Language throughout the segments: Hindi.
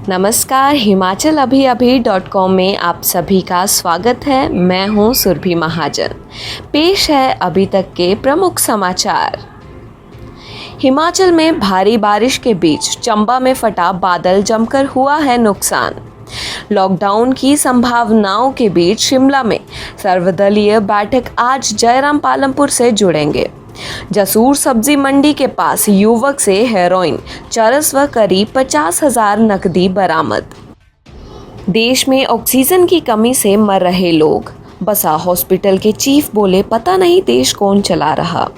नमस्कार, हिमाचल अभी अभी .com में आप सभी का स्वागत है। मैं हूं सुरभि महाजन। पेश है अभी तक के प्रमुख समाचार। हिमाचल में भारी बारिश के बीच चंबा में फटा बादल, जमकर हुआ है नुकसान। लॉकडाउन की संभावनाओं के बीच शिमला में सर्वदलीय बैठक आज जयराम पालमपुर से जुड़ेंगे। जसूर सब्जी मंडी के पास युवक से हेरोइन, चरस व करीब 50,000 नकदी बरामद। देश में ऑक्सीजन की कमी से मर रहे लोग, बसा हॉस्पिटल के चीफ बोले पता नहीं देश कौन चला रहा।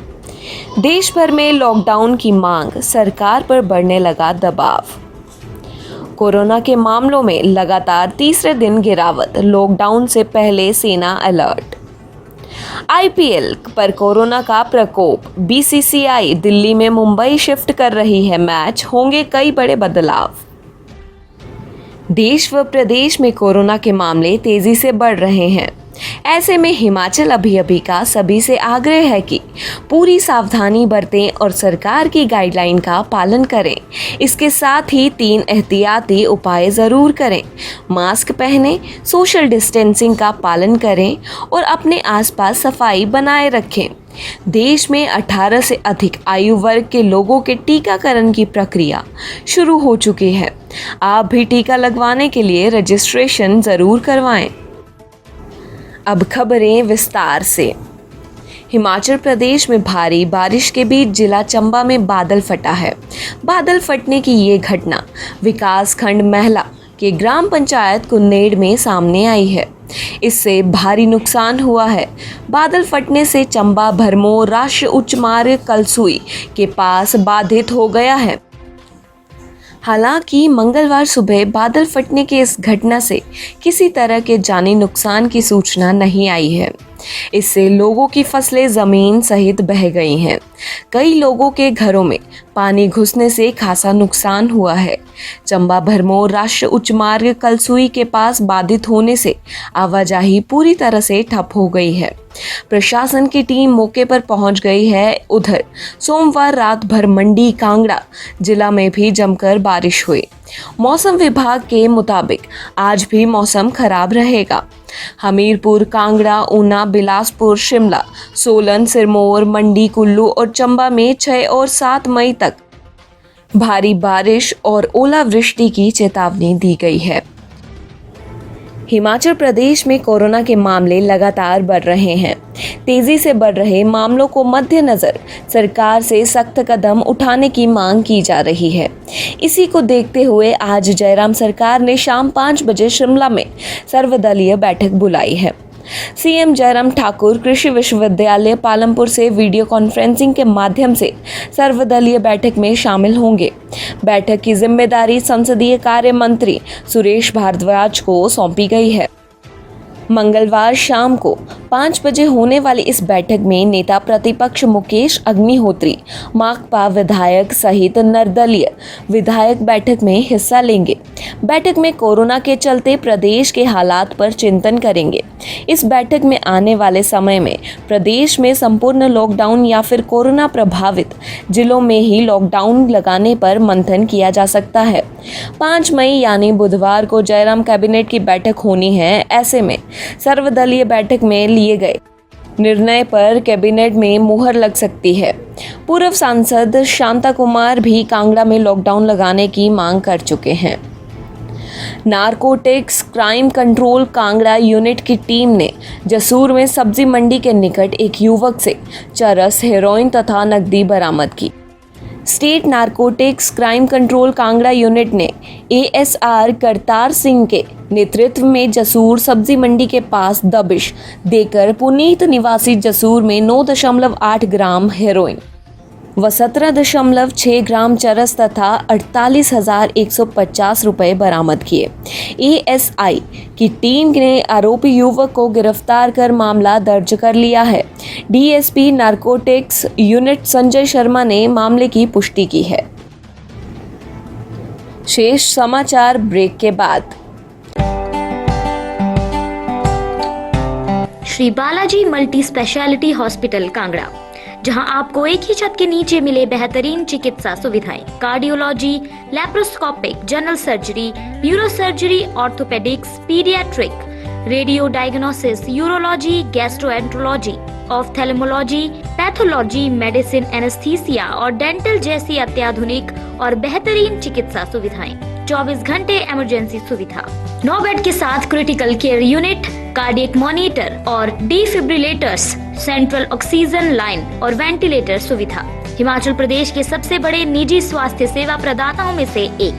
देश भर में लॉकडाउन की मांग, सरकार पर बढ़ने लगा दबाव। कोरोना के मामलों में लगातार तीसरे दिन गिरावट, लॉकडाउन से पहले सेना अलर्ट। आईपीएल पर कोरोना का प्रकोप, बीसीसीआई दिल्ली में मुंबई शिफ्ट कर रही है मैच, होंगे कई बड़े बदलाव। देश व प्रदेश में कोरोना के मामले तेजी से बढ़ रहे हैं। ऐसे में हिमाचल अभी अभी का सभी से आग्रह है कि पूरी सावधानी बरतें और सरकार की गाइडलाइन का पालन करें। इसके साथ ही 3 एहतियाती उपाय ज़रूर करें। मास्क पहनें, सोशल डिस्टेंसिंग का पालन करें और अपने आसपास सफाई बनाए रखें। देश में 18 से अधिक आयु वर्ग के लोगों के टीकाकरण की प्रक्रिया शुरू हो चुकी है। आप भी टीका लगवाने के लिए रजिस्ट्रेशन ज़रूर करवाएं। अब खबरें विस्तार से। हिमाचल प्रदेश में भारी बारिश के बीच जिला चंबा में बादल फटा है। बादल फटने की ये घटना विकास खंड महला के ग्राम पंचायत कुन्नेड़ में सामने आई है। इससे भारी नुकसान हुआ है। बादल फटने से चंबा भरमौर राष्ट्रीय उच्च मार्ग कलसुई के पास बाधित हो गया है। हालांकि मंगलवार सुबह बादल फटने की इस घटना से किसी तरह के जानी नुकसान की सूचना नहीं आई है। इससे लोगों की फसलें जमीन सहित बह गई हैं। कई लोगों के घरों में पानी घुसने से खासा नुकसान हुआ है। चंबा भरमौर राष्ट्रीय उच्च मार्ग कलसुई के पास बाधित होने से आवाजाही पूरी तरह से ठप हो गई है। प्रशासन की टीम मौके पर पहुंच गई है। उधर सोमवार रात भर मंडी, कांगड़ा जिला में भी जमकर बारिश हुई। मौसम विभाग के मुताबिक आज भी मौसम खराब रहेगा। हमीरपुर, कांगड़ा, ऊना, बिलासपुर, शिमला, सोलन, सिरमौर, मंडी, कुल्लू और चंबा में 6 और 7 मई तक भारी बारिश और ओलावृष्टि की चेतावनी दी गई है। हिमाचल प्रदेश में कोरोना के मामले लगातार बढ़ रहे हैं। तेजी से बढ़ रहे मामलों को मद्देनजर सरकार से सख्त कदम उठाने की मांग की जा रही है। इसी को देखते हुए आज जयराम सरकार ने शाम 5 बजे शिमला में सर्वदलीय बैठक बुलाई है। सीएम जयराम ठाकुर कृषि विश्वविद्यालय पालमपुर से वीडियो कॉन्फ्रेंसिंग के माध्यम से सर्वदलीय बैठक में शामिल होंगे। बैठक की जिम्मेदारी संसदीय कार्य मंत्री सुरेश भारद्वाज को सौंपी गई है। मंगलवार शाम को 5 बजे होने वाली इस बैठक में नेता प्रतिपक्ष मुकेश अग्निहोत्री, माकपा विधायक सहित निर्दलीय विधायक बैठक में हिस्सा लेंगे। बैठक में कोरोना के चलते प्रदेश के हालात पर चिंतन करेंगे। इस बैठक में आने वाले समय में प्रदेश में संपूर्ण लॉकडाउन या फिर कोरोना प्रभावित जिलों में ही लॉकडाउन लगाने पर मंथन किया जा सकता है। 5 मई यानी बुधवार को जयराम कैबिनेट की बैठक होनी है। ऐसे में सर्वदलीय बैठक में लिए गए निर्णय पर कैबिनेट में मुहर लग सकती है। पूर्व सांसद शांता कुमार भी कांगड़ा में लॉकडाउन लगाने की मांग कर चुके हैं। Narcotics crime control Kangra unit की टीम ने जसूर में सब्जी मंडी के निकट एक युवक से चरस, हेरोइन तथा नकदी बरामद की। State narcotics crime control Kangra unit ने एएसआर करतार सिंह के नेतृत्व में जसूर सब्जी मंडी के पास दबिश देकर पुनीत निवासी जसूर में 9.8 ग्राम हेरोइन व 17.6 ग्राम चरस तथा 48,150 रुपये बरामद किए। एएसआई की टीम ने आरोपी युवक को गिरफ्तार कर मामला दर्ज कर लिया है। DSP narcotics unit Sanjay Sharma ने मामले की पुष्टि की है। शेष समाचार ब्रेक के बाद। Shri Balaji multi speciality hospital Kangra जहां आपको एक ही छत के नीचे मिले बेहतरीन चिकित्सा सुविधाएं, cardiology, laparoscopic, general surgery, neuro surgery, orthopaedics, paediatric, radio diagnosis, urology, gastroenterology, ophthalmology, pathology, medicine, anaesthesia और डेंटल जैसी अत्याधुनिक और बेहतरीन चिकित्सा सुविधाएं, 24 घंटे इमरजेंसी सुविधा, 9 बेड के साथ critical care unit, cardiac monitor और डिफिब्रिलेटर्स, सेंट्रल ऑक्सीजन लाइन और वेंटिलेटर सुविधा। हिमाचल प्रदेश के सबसे बड़े निजी स्वास्थ्य सेवा प्रदाताओं में से एक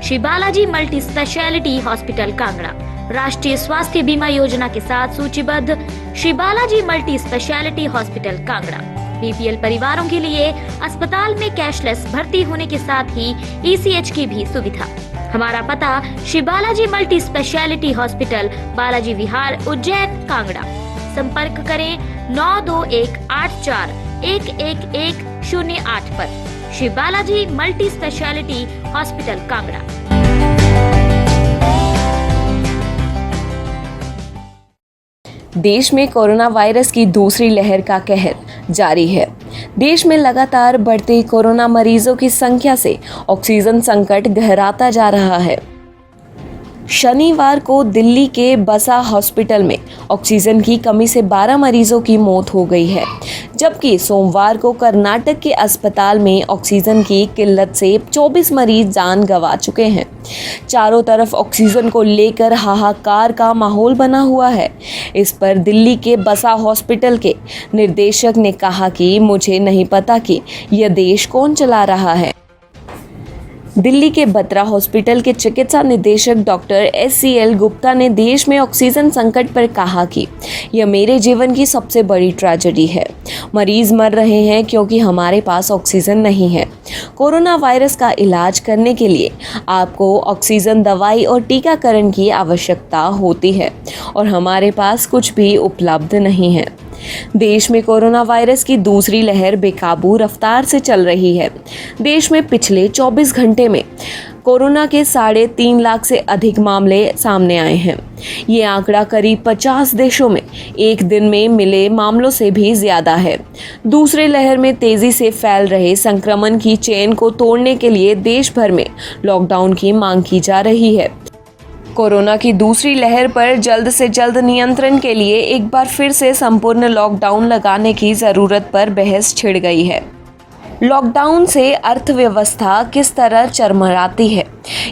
Shri Balaji multi speciality hospital Kangra राष्ट्रीय स्वास्थ्य बीमा योजना के साथ सूचीबद्ध Shri Balaji multi speciality hospital Kangra BPL परिवारों के लिए अस्पताल में कैशलेस भर्ती होने के साथ ही ईसीएच की भी सुविधा। हमारा पता Shri Balaji multi speciality hospital, Balaji Vihar, Ujjain, Kangra. संपर्क करें 9218411108 पर। Shri Balaji multi speciality hospital Kangra. देश में कोरोना वायरस की दूसरी लहर का कहर जारी है। देश में लगातार बढ़ते कोरोना मरीजों की संख्या से ऑक्सीजन संकट गहराता जा रहा है। शनिवार को दिल्ली के बसा हॉस्पिटल में ऑक्सीजन की कमी से 12 मरीजों की मौत हो गई है, जबकि सोमवार को कर्नाटक के अस्पताल में ऑक्सीजन की किल्लत से 24 मरीज जान गंवा चुके हैं। चारों तरफ ऑक्सीजन को लेकर हाहाकार का माहौल बना हुआ है। इस पर दिल्ली के बसा हॉस्पिटल के निर्देशक ने कहा कि मुझे नहीं पता कि यह देश कौन चला रहा है। दिल्ली के बत्रा हॉस्पिटल के चिकित्सा निदेशक डॉक्टर SCL गुप्ता ने देश में ऑक्सीजन संकट पर कहा कि यह मेरे जीवन की सबसे बड़ी ट्रेजेडी है। मरीज मर रहे हैं क्योंकि हमारे पास ऑक्सीजन नहीं है। कोरोना वायरस का इलाज करने के लिए आपको ऑक्सीजन, दवाई और टीकाकरण की आवश्यकता होती है और हमारे पास कुछ भी उपलब्ध नहीं है। देश में कोरोना वायरस की दूसरी लहर बेकाबू रफ्तार से चल रही है। देश में पिछले 24 घंटे में कोरोना के 3.5 लाख से अधिक मामले सामने आए हैं। ये आंकड़ा करीब 50 देशों में एक दिन में मिले मामलों से भी ज्यादा है। दूसरे लहर में तेजी से फैल रहे संक्रमण की चेन को तोड़ने के लिए देश भर में लॉकडाउन की मांग की जा रही है। कोरोना की दूसरी लहर पर जल्द से जल्द नियंत्रण के लिए एक बार फिर से संपूर्ण लॉकडाउन लगाने की जरूरत पर बहस छिड़ गई है। लॉकडाउन से अर्थव्यवस्था किस तरह चरमराती है,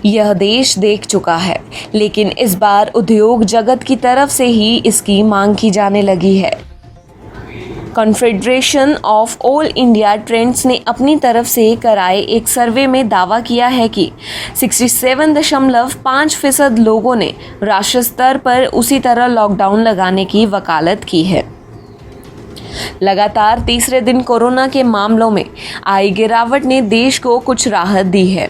यह देश देख चुका है, लेकिन इस बार उद्योग जगत की तरफ से ही इसकी मांग की जाने लगी है। Confederation of all India trades ने अपनी तरफ से कराए एक सर्वे में दावा किया है कि 67.5% लोगों ने राष्ट्रीय स्तर पर उसी तरह लॉकडाउन लगाने की वकालत की है। लगातार तीसरे दिन कोरोना के मामलों में आई गिरावट ने देश को कुछ राहत दी है।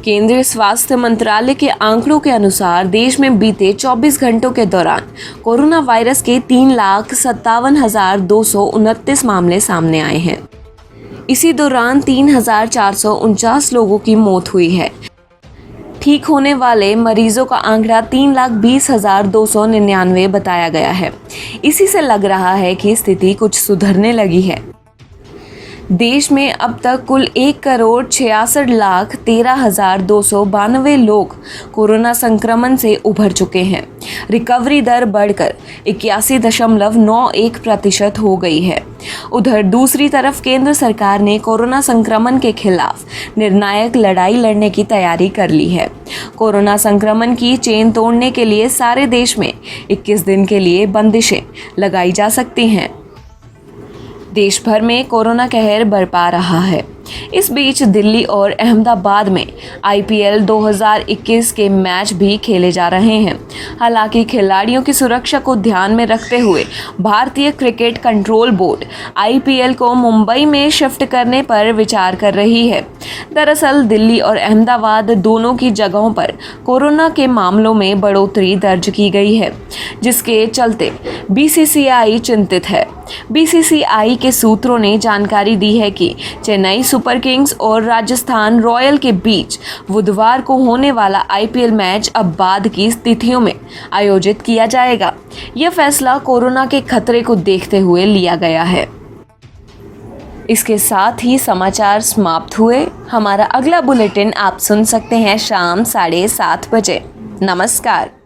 केंद्रीय स्वास्थ्य मंत्रालय के आंकड़ों के अनुसार देश में बीते 24 घंटों के दौरान कोरोना वायरस के 3,57,229 मामले सामने आए हैं। इसी दौरान 3,449 लोगों की मौत हुई है। ठीक होने वाले मरीजों का आंकड़ा 3,20,299 बताया गया है। इसी से लग रहा है कि स्थिति कुछ सुधरने लगी है। देश में अब तक कुल 1,66,13,292 लोग कोरोना संक्रमण से उभर चुके हैं। रिकवरी दर बढ़कर 81.91% हो गई है। उधर दूसरी तरफ केंद्र सरकार ने कोरोना संक्रमण के खिलाफ निर्णायक लड़ाई लड़ने की तैयारी कर ली है। कोरोना संक्रमण की चेन तोड़ने के लिए सारे देश में 21 दिन के लिए बंदिशें लगाई जा सकती हैं। देश भर में कोरोना कहर बरपा रहा है। इस बीच दिल्ली और अहमदाबाद में IPL 2021 के मैच भी खेले जा रहे हैं। हालांकि खिलाड़ियों की सुरक्षा को ध्यान में रखते हुए भारतीय क्रिकेट कंट्रोल बोर्ड IPL को मुंबई में शिफ्ट करने पर विचार कर रही है। दरअसल दिल्ली और अहमदाबाद दोनों की जगहों पर कोरोना के मामलों में बढ़ोतरी दर्ज की गई है, जिसके चलते BCCI चिंतित है। BCCI के सूत्रों ने जानकारी दी है कि चेन्नई सुपर किंग्स और राजस्थान रॉयल के बीच बुधवार को होने वाला IPL मैच अब बाद की तिथियों में आयोजित किया जाएगा। यह फैसला कोरोना के खतरे को देखते हुए लिया गया है। इसके साथ ही समाचार समाप्त हुए। हमारा अगला बुलेटिन आप सुन सकते हैं शाम 7:30 बजे। नमस्कार।